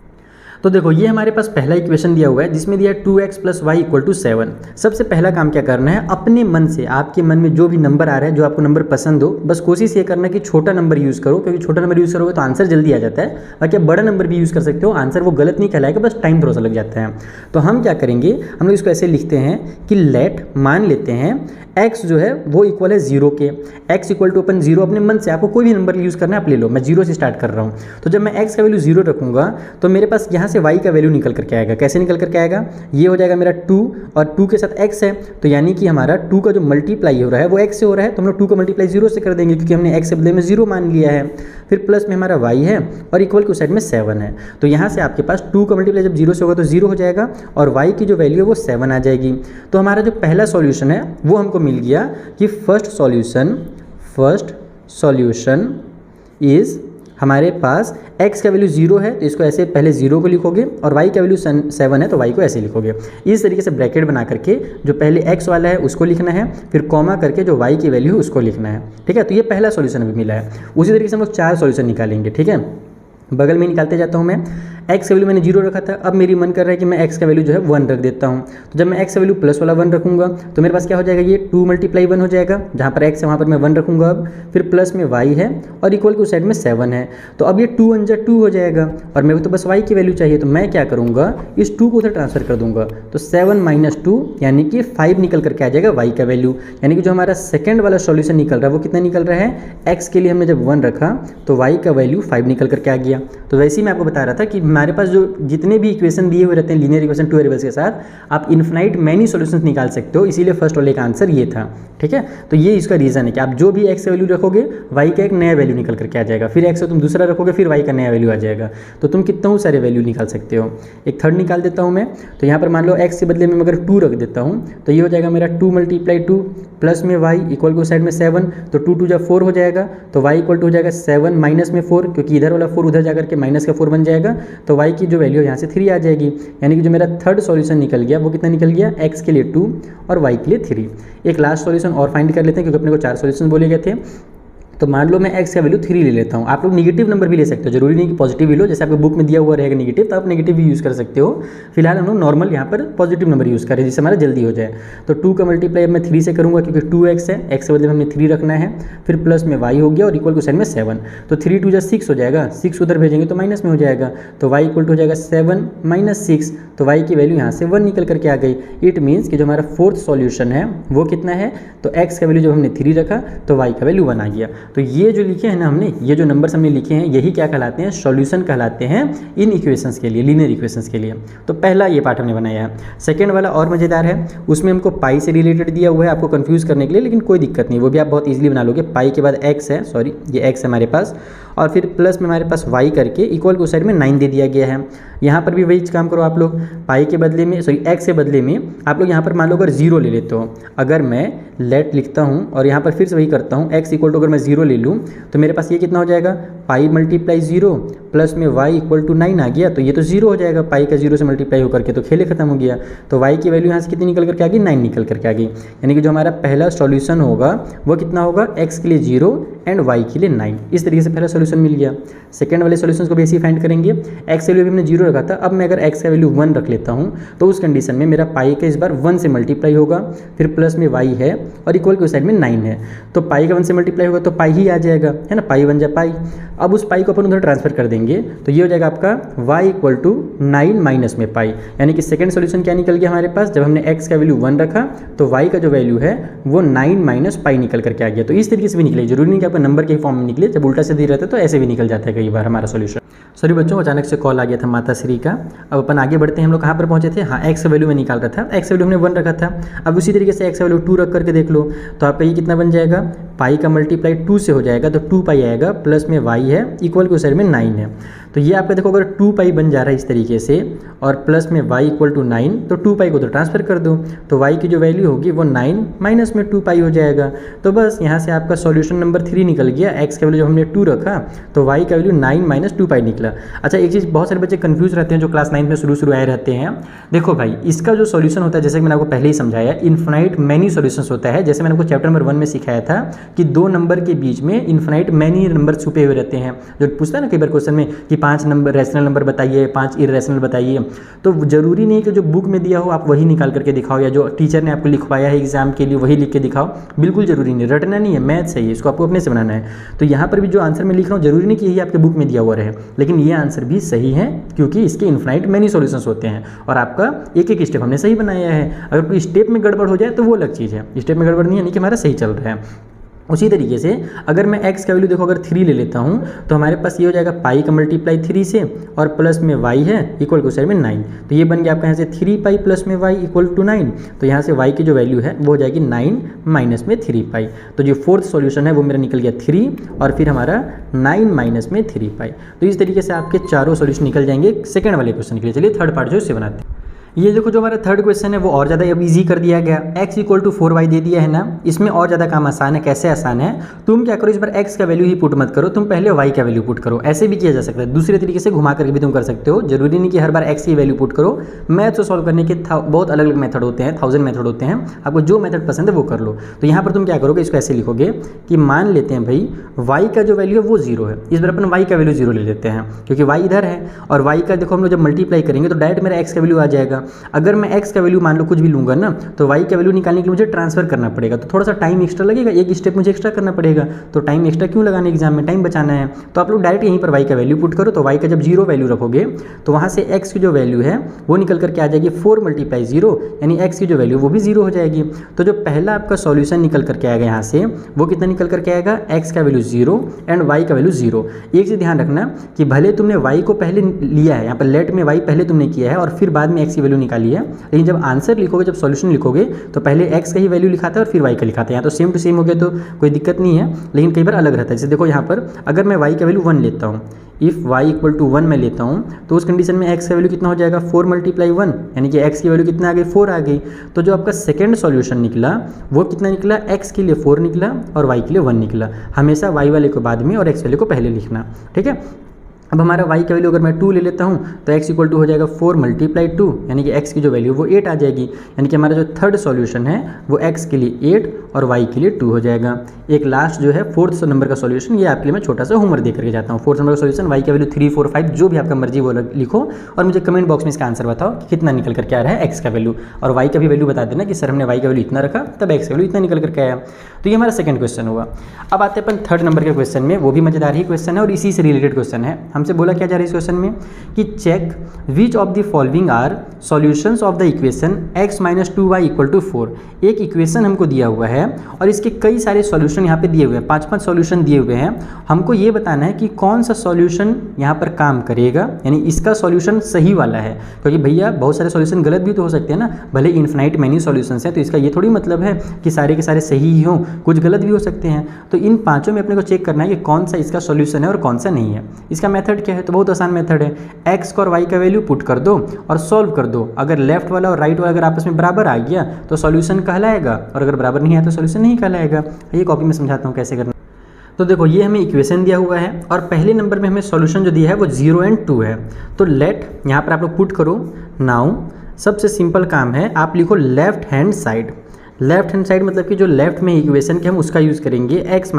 तो देखो, ये हमारे पास पहला इक्वेशन दिया हुआ है जिसमें दिया 2x + y = 7। सबसे पहला काम क्या करना है, अपने मन से, आपके मन में जो भी नंबर आ रहा है, जो आपको नंबर पसंद हो, बस कोशिश ये करना कि छोटा नंबर यूज़ करो, क्योंकि छोटा नंबर यूज़ करोगे तो आंसर जल्दी आ जाता है। बाकी आप बड़ा नंबर भी यूज़ कर सकते हो, आंसर वो गलत नहीं कहलाएगा, बस टाइम थोड़ा सा लग जाता है। तो हम क्या करेंगे, हम लोग इसको ऐसे लिखते हैं कि लेट, मान लेते हैं x जो है वो इक्वल है 0 के। x इक्वल टू अपन 0 अपने मन से, आपको कोई भी नंबर यूज़ करना है आप ले लो, मैं 0 से स्टार्ट कर रहा हूँ। तो जब मैं x का वैल्यू 0 रखूँगा तो मेरे पास यहाँ से y का वैल्यू निकल करके आएगा। कैसे निकल करके आएगा, ये हो जाएगा मेरा 2 और 2 के साथ x है, तो यानी कि हमारा 2 का जो मल्टीप्लाई हो रहा है वो x से हो रहा है, तो हम लोग 2 का मल्टीप्लाई 0 से कर देंगे क्योंकि हमने x के बदले में 0 मान लिया है। फिर प्लस में हमारा y है और इक्वल के उस साइड में 7 है। तो यहाँ से आपके पास 2 का मल्टीप्लाई जब 0 से होगा तो 0 हो जाएगा और y की जो वैल्यू है वो 7 आ जाएगी। तो हमारा जो पहला सॉल्यूशन है वो हमको मिल गया कि फर्स्ट सॉल्यूशन इज़, हमारे पास x का वैल्यू 0 है तो इसको ऐसे पहले 0 को लिखोगे, और y का वैल्यू 7 है तो y को ऐसे लिखोगे। इस तरीके से ब्रैकेट बना करके जो पहले x वाला है उसको लिखना है, फिर कॉमा करके जो y की वैल्यू उसको लिखना है। ठीक है, तो ये पहला सॉल्यूशन अभी मिला है। उसी तरीके से हम लोग 4 सॉल्यूशन निकालेंगे। ठीक है, बगल में निकालते जाता हूँ मैं। x का वैल्यू मैंने 0 रखा था, अब मेरी मन कर रहा है कि मैं x का वैल्यू जो है 1 रख देता हूँ। तो जब मैं x का वैल्यू प्लस वाला 1 रखूँगा तो मेरे पास क्या हो जाएगा, ये 2 × 1 हो जाएगा, जहाँ पर x है वहाँ पर मैं 1 रखूँगा अब, फिर प्लस में y है और इक्वल के उस साइड में 7 है। तो अब ये 2 × 2 हो जाएगा और मेरे को तो बस y की वैल्यू चाहिए, तो मैं क्या करूँगा, इस 2 को उधर ट्रांसफर कर दूँगा, तो 7 - 2 यानी कि 5 निकल करके आ जाएगा y का वैल्यू। यानी कि जो हमारा सेकेंड वाला सॉल्यूशन निकल रहा है वो कितना निकल रहा है, x के लिए हमने जब 1 रखा तो y का वैल्यू 5 निकल करके आ गया। तो वैसे ही मैं आपको बता रहा था कि हमारे पास जो जितने भी इक्वेशन दिए हुए रहते हैं लीनियर इक्वेशन टू वेरिएबल्स के साथ आप इन्फिनाइट मैनी सॉल्यूशंस निकाल सकते हो, इसीलिए फर्स्ट वाले का आंसर ये था। ठीक है, तो ये इसका रीज़न है कि आप जो भी एक्स का वैल्यू रखोगे वाई का एक नया वैल्यू निकल करके आ जाएगा, फिर एक्स का तुम दूसरा रखोगे फिर वाई का नया वैल्यू आ जाएगा, तो तुम कितने सारे वैल्यू निकाल सकते हो। एक थर्ड निकाल देता हूँ मैं, तो यहाँ पर मान लो एक्स के बदले में अगर 2 रख देता हूँ तो ये हो जाएगा मेरा 2 × 2 प्लस में वाई इक्वल को साइड में 7, तो 2 × 2 = 4 हो जाएगा, तो वाई इक्वल टू हो जाएगा 7 माइनस में 4, क्योंकि इधर वाला 4 उधर जाकर के माइनस का 4 बन जाएगा, तो वाई की जो वैल्यू यहाँ से 3 आ जाएगी। यानी कि जो मेरा थर्ड सॉल्यूशन निकल गया वो कितना निकल गया, एक्स के लिए 2 और वाई के लिए 3। एक लास्ट सॉल्यूशन और फाइंड कर लेते हैं, क्योंकि अपने को 4 सॉल्यूशन बोले गए थे। तो मान लो मैं x का वैल्यू 3 ले लेता हूँ, आप लोग नेगेटिव नंबर भी ले सकते हो, जरूरी नहीं कि पॉजिटिव ही लो, जैसे आपको बुक में दिया हुआ रहेगा नेगेटिव तो आप नेगेटिव भी यूज़ कर सकते हो। फिलहाल हम लोग नॉर्मल यहाँ पर पॉजिटिव नंबर यूज़ करें जिससे हमारा जल्दी हो जाए। तो 2 का मल्टीप्लाई मैं 3 से करूँगा, क्योंकि 2x है, x के बदले में हमें 3 रखना है, फिर प्लस में y हो गया और इक्वल को साइड में 7, तो 3 × 2 = 6 हो जाएगा, 6 उधर भेजेंगे तो माइनस में हो जाएगा, तो y इक्वल टू हो जाएगा 7 - 6, तो y की वैल्यू यहाँ से 1 निकल करके आ गई। इट मीन्स कि जो हमारा फोर्थ सॉल्यूशन है वो कितना है, तो x का वैल्यू जब हमने 3 रखा तो y का वैल्यू 1 आ गया। तो ये जो लिखे हैं ना हमने, ये जो नंबर्स हमने लिखे हैं यही क्या कहलाते हैं, सॉल्यूशन कहलाते हैं इन इक्वेशंस के लिए, लीनियर इक्वेशंस के लिए। तो पहला ये पार्ट हमने बनाया है। सेकंड वाला और मज़ेदार है, उसमें हमको पाई से रिलेटेड दिया हुआ है आपको कंफ्यूज करने के लिए, लेकिन कोई दिक्कत नहीं, वो भी आप बहुत ईजिली बना लोगे। पाई के बाद x है, सॉरी ये x है हमारे पास, और फिर प्लस में हमारे पास y करके इक्वल को साइड में 9 दे दिया गया है। यहाँ पर भी वही काम करो आप लोग, पाई के बदले में सॉरी x के बदले में आप लोग यहाँ पर मान लो अगर 0 ले लेते हो, अगर मैं लेट लिखता हूँ और यहाँ पर फिर से वही करता हूँ, x इक्वल टू अगर मैं 0 ले लूँ तो मेरे पास ये कितना हो जाएगा, पाई मल्टीप्लाई 0 प्लस में y इक्वल टू 9 आ गया, तो ये तो 0 हो जाएगा, पाई का 0 से मल्टीप्लाई होकर के, तो खेले खत्म हो गया। तो y की वैल्यू यहाँ से कितनी निकल करके आ गई, 9 निकल करके आ गई। यानी कि जो हमारा पहला सॉल्यूशन होगा वो कितना होगा, x के लिए 0 एंड y के लिए 9। इस तरीके से पहला सॉल्यूशन मिल गया। सेकंड वाले सॉल्यूशंस को भी ऐसे ही फाइंड करेंगे। x वैल्यू भी हमने 0 रखा था, अब मैं अगर x का वैल्यू 1 रख लेता हूँ तो उस कंडीशन में मेरा पाई का इस बार 1 से मल्टीप्लाई होगा, फिर प्लस में y है और इक्वल के साइड में 9 है, तो पाई का 1 से मल्टीप्लाई होगा तो पाई ही आ जाएगा, है ना, पाई 1 जा पाई। अब उस पाई को अपन उधर ट्रांसफर कर देंगे तो ये हो जाएगा आपका y इक्वल टू 9 माइनस में पाई। यानी कि सेकंड सॉल्यूशन क्या निकल गया हमारे पास, जब हमने x का वैल्यू 1 रखा तो y का जो वैल्यू है वो 9 माइनस पाई निकल करके आ गया। तो इस तरीके से भी निकले, जरूरी नहीं कि आपका नंबर के फॉर्म में निकले, जब उल्टा से दे रहता है तो ऐसे भी निकल जाता है कई बार हमारा सॉल्यूशन। सॉरी बच्चों, अचानक से कॉल आ गया था माता श्री का। अब अपन आगे बढ़ते हैं, हम लोग कहाँ पर पहुँचे थे, हाँ x का वैल्यू में निकाल रहा था, x वैल्यू हमने 1 रखा था। अब उसी तरीके से x का वैल्यू 2 रख करके देख लो, तो आपका ये कितना बन जाएगा, पाई का मल्टीप्लाई 2 से हो जाएगा, तो 2 पाई आएगा, प्लस में y है इक्वल के साइड में 9 है। तो ये आपका देखो अगर 2 पाई बन जा रहा है इस तरीके से और प्लस में y इक्वल टू 9, तो 2 पाई को तो ट्रांसफर कर दो, तो y की जो वैल्यू होगी वो 9 माइनस में 2 पाई हो जाएगा। तो बस यहाँ से आपका सॉल्यूशन नंबर 3 निकल गया। x का वैल्यू जब हमने 2 रखा तो y का वैल्यू 9 माइनस 2 पाई निकला। अच्छा, एक चीज़ बहुत सारे बच्चे कंफ्यूज रहते हैं जो क्लास 9 में शुरू आए रहते हैं। देखो भाई, इसका जो सॉल्यूशन होता है, जैसे कि मैंने आपको पहले ही समझाया, इन्फिनाइट मैनी सॉल्यूशंस होता है। जैसे मैंने आपको चैप्टर नंबर 1 में सिखाया था कि 2 नंबर के बीच में इन्फिनाइट मैनी नंबर छुपे हुए रहते हैं। जो पूछता है ना कई बार क्वेश्चन में कि 5 नंबर रैशनल नंबर बताइए, 5 इरेशनल बताइए, तो जरूरी नहीं कि जो बुक में दिया हो आप वही निकाल करके दिखाओ, या जो टीचर ने आपको लिखवाया है एग्जाम के लिए वही लिख के दिखाओ, बिल्कुल जरूरी नहीं, रटना नहीं है, मैथ्स है, इसको आपको अपने से बनाना है। तो यहाँ पर भी जो आंसर मैं लिख रहा हूँ जरूरी नहीं कि यही आपके बुक में दिया हुआ रहे, लेकिन ये आंसर भी सही है क्योंकि इसके इन्फिनाइट मैनी सॉल्यूशंस होते हैं और आपका एक एक स्टेप हमने सही बनाया है। अगर कोई स्टेप में गड़बड़ हो जाए तो वो अलग चीज़ है, स्टेप में गड़बड़ नहीं है, यानी कि हमारा सही चल रहा है। उसी तरीके से अगर मैं x का वैल्यू देखो अगर 3 ले लेता हूँ तो हमारे पास ये हो जाएगा पाई का मल्टीप्लाई 3 से और प्लस में y है इक्वल टू साइड में 9, तो ये बन गया आपका यहाँ से 3 पाई प्लस में y इक्वल टू 9। तो यहाँ से y की जो वैल्यू है वो हो जाएगी 9 माइनस में 3 पाई। तो जो फोर्थ सॉल्यूशन है वो मेरा निकल गया 3 और फिर हमारा 9 माइनस में 3 पाई। तो इस तरीके से आपके चारों सॉल्यूशन निकल जाएंगे सेकंड वाले क्वेश्चन के लिए। चलिए थर्ड पार्ट जो इससे बनाते हैं। ये देखो जो हमारा थर्ड क्वेश्चन है वो और ज़्यादा अब इजी कर दिया गया। x इक्वल टू 4y दे दिया है ना, इसमें और ज़्यादा काम आसान है। कैसे आसान है, तुम क्या करो, इस बार x का वैल्यू ही पुट मत करो, तुम पहले y का वैल्यू पुट करो। ऐसे भी किया जा सकता है, दूसरे तरीके से घुमा करके भी तुम कर सकते हो, जरूरी नहीं कि हर बार x की वैल्यू पुट करो। मैथ को सॉल्व करने के बहुत अलग अलग मेथड होते हैं, 1000 मेथड होते हैं, आपको जो मेथड पसंद है वो कर लो। तो यहाँ पर तुम क्या करोगे, इसको ऐसे लिखोगे कि मान लेते हैं भाई y का जो वैल्यू है वो 0 है, इस बार अपन y का वैल्यू 0 ले लेते हैं क्योंकि y इधर है, और y का देखो हम लोग जब मल्टीप्लाई करेंगे तो डायरेक्ट मेरा x का वैल्यू आ जाएगा। होगा। अगर मैं x का वैल्यू मान लो कुछ भी लूँगा ना, तो y का वैल्यू निकालने के लिए मुझे ट्रांसफर करना पड़ेगा, तो थोड़ा सा टाइम एक्स्ट्रा लगेगा, एक स्टेप मुझे एक्स्ट्रा करना पड़ेगा। तो टाइम एक्स्ट्रा क्यों लगाना, एग्जाम में टाइम बचाना है। तो आप लोग डायरेक्ट यहीं पर y का वैल्यू पुट करो, तो y का जब 0 वैल्यू रखोगे तो वहाँ से x की जो वैल्यू है वो निकल करके आ जाएगी 4 × 0, यानी x की जो वैल्यू वो भी 0 हो जाएगी। तो जो पहला आपका सॉल्यूशन निकल करके आएगा यहाँ से, वो कितना निकल करके आएगा, x का वैल्यू 0 एंड y का वैल्यू 0। एक चीज़ ध्यान रखना कि भले तुमने y को पहले लिया है, यहाँ पर लेट में y पहले तुमने किया है और फिर बाद में x की वैल्यू निकाली है, लेकिन जब आंसर लिखोगे, जब सॉल्यूशन लिखोगे तो पहले x का ही वैल्यू लिखाता है और फिर y का लिखाता है। यहाँ तो सेम टू सेम हो गया तो कोई दिक्कत नहीं है, लेकिन कई बार अलग रहता है। जैसे देखो यहाँ पर अगर मैं y का वैल्यू 1 लेता हूँ, इफ़ y = 1 मैं लेता हूँ, तो उस कंडीशन में x का वैल्यू कितना हो जाएगा, 4 × 1, यानी कि x की वैल्यू कितना आ गई, 4 आ गई। तो जो आपका सेकंड सॉल्यूशन निकला वो कितना निकला, x के लिए 4 निकला और y के लिए 1 निकला। हमेशा y वाले को बाद में और x वाले को पहले लिखना, ठीक है। अब हमारा y का वैल्यू अगर मैं 2 ले लेता हूँ तो x = हो जाएगा 4 × 2, यानी कि x की जो वैल्यू वो 8 आ जाएगी। यानी कि हमारा जो थर्ड सॉल्यूशन है वो x के लिए 8 और y के लिए 2 हो जाएगा। एक लास्ट जो है 4th नंबर का सॉल्यूशन, ये आपके लिए मैं छोटा सा होमवर्क दे करके जाता हूँ। 4th नंबर का सॉल्यूशन y का वैल्यू 3, 4, 5 जो भी आपका मर्जी वो लिखो और मुझे कमेंट बॉक्स में इसका आंसर बताओ कि कितना निकल करके आ रहा है x का वैल्यू, और y का भी वैल्यू बता देना कि सर हमने y का वैल्यू इतना रखा तब x का वैल्यू इतना निकल करके आया। तो ये हमारा सेकंड क्वेश्चन हुआ। अब आते हैं अपन थर्ड नंबर के क्वेश्चन में, वो भी मजेदार ही क्वेश्चन है और इसी से रिलेटेड क्वेश्चन है। हमसे बोला क्या जा रहा है इस क्वेश्चन में कि check which of the following are solutions of the equation x - 2y = 4। एक इक्वेशन हमको दिया हुआ है और इसके कई सारे सॉल्यूशन यहाँ पे दिए हुए हैं, 5 सॉल्यूशन दिए हुए हैं। हमको ये बताना है कि कौन सा सॉल्यूशन यहाँ पर काम करेगा, यानी इसका सॉल्यूशन सही वाला है। क्योंकि भैया बहुत सारे सॉल्यूशन गलत भी तो हो सकते हैं ना, भले इन्फिनाइट मैनी सॉल्यूशंस हैं, तो इसका ये थोड़ी मतलब है कि सारे के सारे सही ही हों, कुछ गलत भी हो सकते हैं। तो इन पाँचों में अपने को चेक करना है कि कौन सा इसका सॉल्यूशन है और कौन सा नहीं है। इसका मेथड क्या है, तो बहुत आसान मेथड है, x और y का वैल्यू पुट कर दो और सॉल्व कर दो। अगर लेफ्ट वाला और राइट वाला अगर आपस में बराबर आ गया तो सॉल्यूशन कहलाएगा, और अगर बराबर नहीं आया तो सॉल्यूशन नहीं कहलाएगा। ये कॉपी में समझाता हूँ कैसे करना। तो देखो ये हमें इक्वेशन दिया हुआ है और पहले नंबर में हमें सॉल्यूशन जो दिया है वो 0 और 2 है। तो लेट यहाँ पर आप लोग पुट करो। नाउ सबसे सिंपल काम है, आप लिखो left hand side. Left hand side मतलब कि जो लेफ्ट में इक्वेशन के हम उसका यूज़ करेंगे x -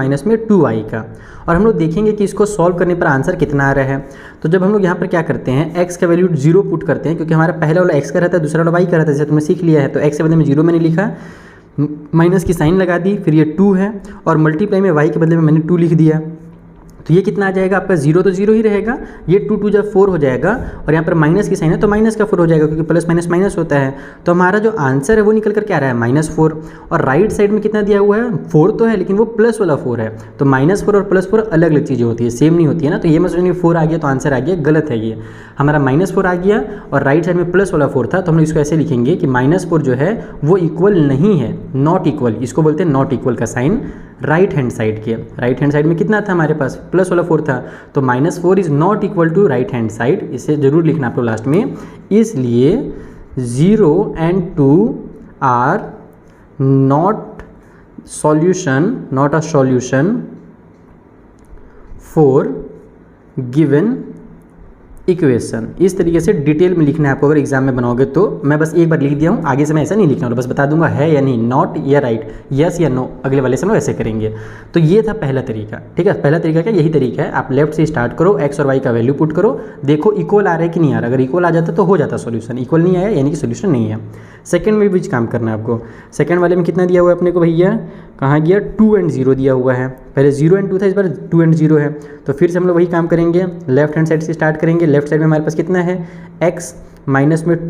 2y का, और हम लोग देखेंगे कि इसको सॉल्व करने पर आंसर कितना आ रहा है। तो जब हम लोग यहाँ पर क्या करते हैं, x का वैल्यू 0 पुट करते हैं, क्योंकि हमारा पहला वाला x का रहता है, दूसरा वाला y का रहता है, जैसे तुमने सीख लिया है। तो x के बदले में 0 मैंने लिखा, माइनस की साइन लगा दी, फिर ये 2 है और मल्टीप्लाई में y के बदले में मैंने 2 लिख दिया। तो ये कितना आ जाएगा आपका, 0 तो 0 ही रहेगा, ये 2 2 जब 4 हो जाएगा, और यहाँ पर माइनस की साइन है तो माइनस का 4 हो जाएगा, क्योंकि प्लस माइनस माइनस होता है। तो हमारा जो आंसर है वो निकल कर क्या आ रहा है, -4। और राइट साइड में कितना दिया हुआ है, 4 तो है, लेकिन वो प्लस वाला 4 है। तो -4 और +4 अलग अलग चीज़ें होती है, सेम नहीं होती है ना। तो ये मैं सोचूंगी 4 आ गया तो आंसर आ गया, गलत है। ये हमारा -4 आ गया और राइट साइड में प्लस वाला 4 था, तो हम इसको ऐसे लिखेंगे कि -4 जो है वो इक्वल नहीं है, नॉट इक्वल, इसको बोलते हैं नॉट इक्वल का साइन राइट हैंड साइड के। राइट हैंड साइड में कितना था हमारे पास, प्लस वाला 4 था, तो -4 is not equal to right hand side. इसे जरूर लिखना आपको लास्ट में। इसलिए 0 और 2 are not solution, not a solution for given equation. इस तरीके से डिटेल में लिखना है आपको, अगर एग्जाम में बनाओगे तो। मैं बस एक बार लिख दिया हूँ, आगे से मैं ऐसा नहीं लिखना, बस बता दूंगा है या नहीं, नॉट या राइट, यस या नो, अगले वाले से हम ऐसे करेंगे। तो ये था पहला तरीका, ठीक है। पहला तरीका क्या, यही तरीका है, आप लेफ्ट से स्टार्ट करो, x और y का वैल्यू पुट करो, देखो इक्वल आ रहा है कि नहीं आ रहा। अगर इक्वल आ जाता तो हो जाता सॉल्यूशन, इक्वल नहीं आया यानी कि सॉल्यूशन नहीं है। सेकंड में भी काम करना है आपको। सेकंड वाले में कितना दिया हुआ है अपने को भैया, कहाँ गया, 2 और 0 दिया हुआ है। पहले 0 और 2 था, इस बार 2 और 0 है। तो फिर से हम लोग वही काम करेंगे, लेफ्ट हैंड साइड से स्टार्ट करेंगे। लेफ्ट साइड में हमारे पास कितना है, x -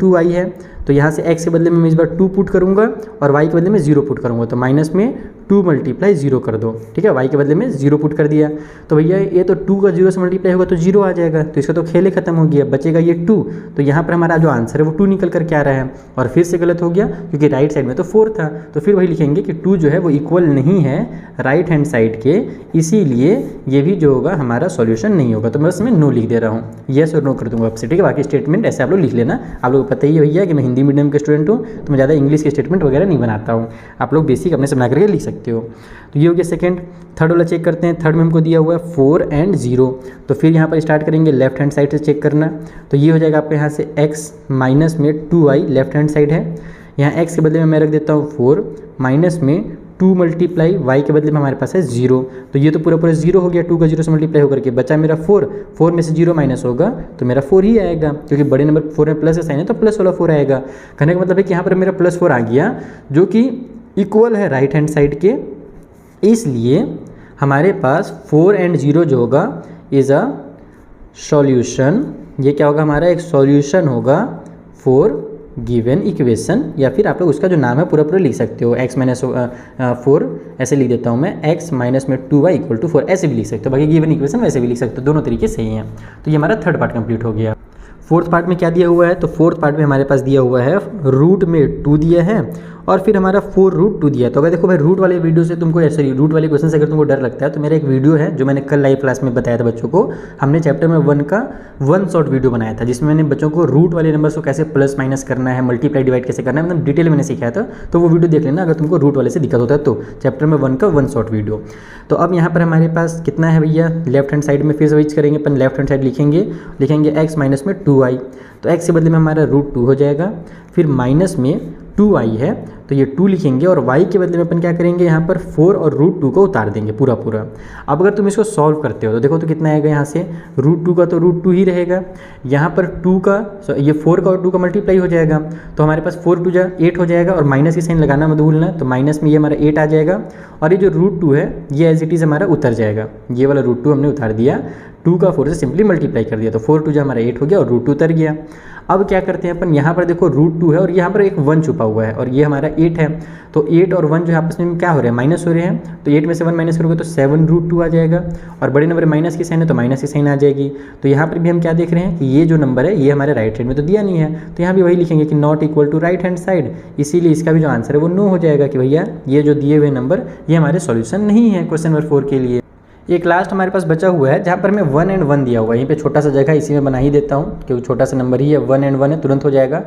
2y है, तो यहाँ से x के बदले में मैं इस बार 2 पुट करूँगा और y के बदले में 0 पुट करूँगा। तो -2 × 0 कर दो, ठीक है। y के बदले में 0 पुट कर दिया, तो भैया ये तो 2 का 0 से मल्टीप्लाई होगा तो 0 आ जाएगा, तो इसका तो खेल ही खत्म हो गया, बचेगा ये 2। तो यहाँ पर हमारा जो आंसर है वो 2 निकल कर क्या आ रहा है, और फिर से गलत हो गया क्योंकि राइट साइड में तो 4 था। तो फिर वही लिखेंगे कि 2 जो है वो इक्वल नहीं है राइट हैंड साइड के, इसीलिए ये भी जो होगा हमारा सॉल्यूशन नहीं होगा। तो मैं उसमें नो लिख दे रहा हूँ, येस और नो कर दूंगा आपसे, ठीक है। बाकी स्टेटमेंट ऐसे आप लोग लिख लेना। आप लोग को पता ही है भैया कि मैं हिंदी मीडियम के स्टूडेंट हूँ, तो मैं ज़्यादा इंग्लिश के स्टेटमेंट वगैरह नहीं बनाता हूँ, आप लोग बेसिक अपने से बना करके लिख सकते हो। तो ये हो गया सेकंड। थर्ड वाला चेक करते हैं। थर्ड में हमको दिया हुआ है 4 और 0, तो फिर यहाँ पर स्टार्ट करेंगे लेफ्ट हैंड साइड से चेक करना। तो ये हो जाएगा आपके यहाँ से x - 2y, left hand side है। यहाँ x के बदले में मैं रख देता हूँ 4, माइनस में 2 मल्टीप्लाई वाई के बदले में हमारे पास है 0, तो ये तो पूरा पूरा 0 हो गया, 2 का 0 से मल्टीप्लाई होकर के बचा मेरा 4, 4 में से 0 माइनस होगा तो मेरा 4 ही आएगा, क्योंकि बड़े नंबर 4 में प्लस का साइन है तो प्लस वाला 4 आएगा। कहने का मतलब है कि यहाँ पर मेरा +4 आ गया जो कि इक्वल है राइट हैंड साइड के, इसलिए हमारे पास 4 and 0 जो होगा इज़ अ सॉल्यूशन। ये क्या होगा, हमारा एक सॉल्यूशन होगा फॉर गिवन इक्वेशन, या फिर आप लोग उसका जो नाम है पूरा पूरा लिख सकते हो, x माइनस 4 ऐसे लिख देता हूँ मैं, x माइनस में 2y इक्वल टू 4 ऐसे भी लिख सकते हो, बाकी गिवन इक्वेशन वैसे भी लिख सकते हो, दोनों तरीके सही हैं। तो ये हमारा थर्ड पार्ट कंप्लीट हो गया। फोर्थ पार्ट में क्या दिया हुआ है, तो फोर्थ पार्ट में हमारे पास दिया हुआ है रूट में 2 दिया है और फिर हमारा 4√2 दिया है। तो अगर देखो भाई रूट वाले वीडियो से तुमको ऐसे रूट वाले क्वेश्चन से अगर तुमको डर लगता है तो मेरा एक वीडियो है जो मैंने कल लाइव क्लास में बताया था बच्चों को, हमने चैप्टर में 1 का 1 शॉर्ट वीडियो बनाया था जिसमें मैंने बच्चों को रूट वाले नंबर्स को कैसे प्लस माइनस करना है, मल्टीप्लाई डिवाइड कैसे करना है, मतलब डिटेल मैंने सिखाया था, तो वो वीडियो देख लेना अगर तुमको रूट वाले से दिक्कत होता है तो, चैप्टर में 1 का 1 शॉर्ट वीडियो। तो अब यहाँ पर हमारे पास कितना है भैया, लेफ्ट हैंड साइड में फिर स्विच करेंगे, अपन लेफ्ट हैंड साइड लिखेंगे x माइनस में 2y, तो x के बदले में हमारा √2 हो जाएगा, फिर माइनस में 2y है तो ये 2 लिखेंगे और y के बदले में अपन क्या करेंगे, यहाँ पर 4 और √2 को उतार देंगे पूरा पूरा। अब अगर तुम इसको सॉल्व करते हो तो देखो तो कितना आएगा, यहाँ से √2 का तो √2 ही रहेगा, यहाँ पर 2 का ये 4 का और 2 का मल्टीप्लाई हो जाएगा, तो हमारे पास 4 2 8 हो जाएगा और माइनस की साइन लगाना मत भूलना, तो माइनस में ये हमारा 8 आ जाएगा और ये जो √2 है ये एज इट इज़ हमारा उतर जाएगा, ये वाला √2 हमने उतार दिया, 2 का 4 से सिंपली मल्टीप्लाई कर दिया, तो 4 2 हमारा 8 हो गया और √2 उतर गया। अब क्या करते हैं अपन, यहाँ पर देखो √2 है और यहाँ पर एक 1 छुपा हुआ है और ये हमारा 8 है, तो 8 और 1 जो है आपस में क्या हो रहे हैं, माइनस हो रहे हैं, तो 8 में से 1 माइनस करोगे तो 7√2 आ जाएगा और बड़े नंबर माइनस की साइन है तो माइनस की साइन आ जाएगी। तो यहाँ पर भी हम क्या देख रहे हैं कि ये जो नंबर है ये हमारे राइट हैंड में तो दिया नहीं है, तो यहाँ भी वही लिखेंगे कि not equal to right hand side, इसीलिए इसका भी जो आंसर है वो नो हो जाएगा कि भैया ये जो दिए हुए नंबर ये हमारे सॉल्यूशन नहीं है क्वेश्चन नंबर 4 के लिए। एक लास्ट हमारे पास बचा हुआ है जहाँ पर मैं 1 and 1 दिया हुआ है, यहीं पे छोटा सा जगह इसी में बना ही देता हूँ क्योंकि छोटा सा नंबर ही है, 1 and 1 है, तुरंत हो जाएगा।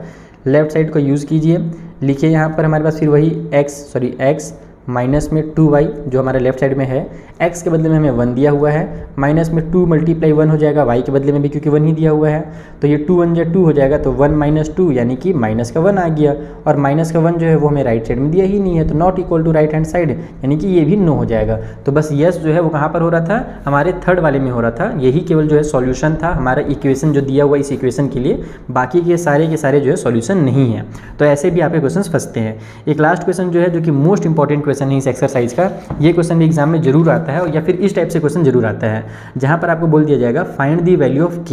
लेफ्ट साइड को यूज़ कीजिए, लिखिए यहाँ पर हमारे पास फिर वही x माइनस में 2y जो हमारे लेफ्ट साइड में है, x के बदले में हमें 1 दिया हुआ है, माइनस में 2 मल्टीप्लाई 1 हो जाएगा y के बदले में भी क्योंकि 1 ही दिया हुआ है, तो ये 2 1 2 हो जाएगा, तो 1 माइनस 2 यानी कि माइनस का 1 आ गया और माइनस का 1 जो है वो हमें राइट साइड में दिया ही नहीं है, तो not equal to right hand side यानी कि ये भी नो हो जाएगा। तो बस यस जो है वो कहाँ पर हो रहा था, हमारे थर्ड वाले में हो रहा था, यही केवल जो है सॉल्यूशन था हमारा इक्वेशन जो दिया हुआ इस इक्वेशन के लिए, बाकी के सारे जो है सॉल्यूशन नहीं है। तो ऐसे भी आपके क्वेश्चन फंसते हैं। एक लास्ट क्वेश्चन जो है जो कि मोस्ट इंपॉर्टेंट क्वेश्चन है इस एक्सरसाइज का, ये क्वेश्चन भी एग्जाम में जरूर आता है या फिर इस टाइप से क्वेश्चन जरूर आता है जहां पर आपको बोल दिया जाएगा find the value of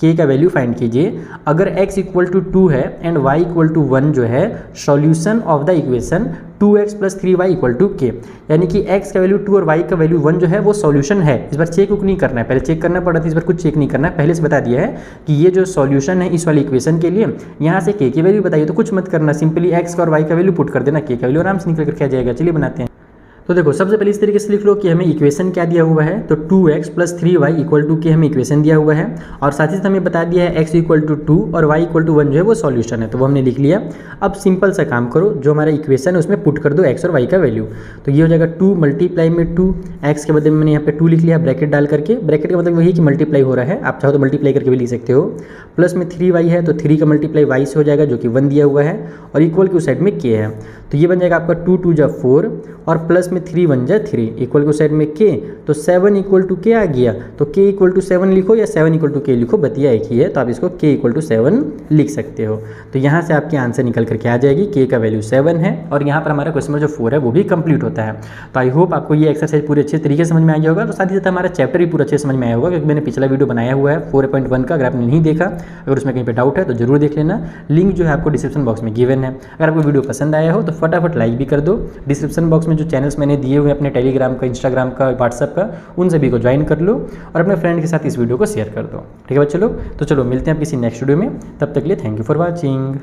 k का वैल्यू फाइंड कीजिए अगर x इक्वल टू 2 है एंड y इक्वल टू 1 जो है solution of the equation 2x plus 3y equal to k, यानी कि x का वैल्यू 2 और y का वैल्यू 1 जो है वो सॉल्यूशन है। इस बार चेक नहीं करना है, पहले चेक करना पड़ा था, इस बार कुछ चेक नहीं करना है, पहले से बता दिया है कि ये जो सॉल्यूशन है इस वाली इक्वेशन के लिए, यहाँ से k की वैल्यू बताइए, तो कुछ मत करना, सिंपली x का और y का वैल्यू पुट कर देना, k का वैल्यू आराम से निकल कर आ जाएगा। चलिए बनाते हैं। तो देखो सबसे पहले इस तरीके से लिख लो कि हमें इक्वेशन क्या दिया हुआ है, तो 2x plus 3y equal to के हमें इक्वेशन दिया हुआ है और साथ ही साथ हमें बता दिया है x इक्वल टू 2 और y इक्वल टू 1 जो है वो सॉल्यूशन है, तो वो हमने लिख लिया। अब सिंपल सा काम करो, जो हमारा इक्वेशन है उसमें पुट कर दो x और y का वैल्यू, तो ये हो जाएगा 2 मल्टीप्लाई में 2, x के बदले में मैंने यहाँ पे 2 लिख लिया ब्रैकेट डाल करके, ब्रैकेट का मतलब वही कि मल्टीप्लाई हो रहा है, आप चाहो तो मल्टीप्लाई करके भी लिख सकते हो, प्लस में 3y है तो 3 का मल्टीप्लाई y से हो जाएगा जो कि 1 दिया हुआ है और इक्वल के उस साइड में k है, तो ये बन जाएगा आपका 2 2 जा 4 और प्लस में 3 1 जा 3 इक्वल के साइड में k, तो 7 इक्वल टू k आ गया, तो k इक्वल टू 7 लिखो या 7 इक्वल टू k लिखो, बतिया एक ही है, तो आप इसको k इक्वल टू 7 लिख सकते हो। तो यहाँ से आपकी आंसर निकल करके आ जाएगी, k का वैल्यू 7 है और यहाँ पर हमारा क्वेश्चन नंबर जो 4 है वो भी कंप्लीट होता है। तो आई होप आपको ये एक्सरसाइज पूरे अच्छे तरीके से समझ में आ गया होगा, तो साथ ही साथ हमारा चैप्टर भी पूरा अच्छे समझ में आया होगा क्योंकि मैंने पिछला वीडियो बनाया हुआ है 4.1 का, अगर आपने नहीं देखा, अगर उसमें कहीं पर डाउट है तो जरूर देख लेना, लिंक जो है आपको डिस्क्रिप्शन बॉक्स में गिवन है। अगर आपको वीडियो पसंद आया हो तो फटाफट लाइक भी कर दो, डिस्क्रिप्शन बॉक्स में जो चैनल्स मैंने दिए हुए अपने टेलीग्राम का, इंस्टाग्राम का, व्हाट्सएप का, उन सभी को ज्वाइन कर लो और अपने फ्रेंड के साथ इस वीडियो को शेयर कर दो। ठीक है बच्चों लोग, तो चलो मिलते हैं आप किसी नेक्स्ट वीडियो में, तब तक के लिए थैंक यू फॉर वॉचिंग।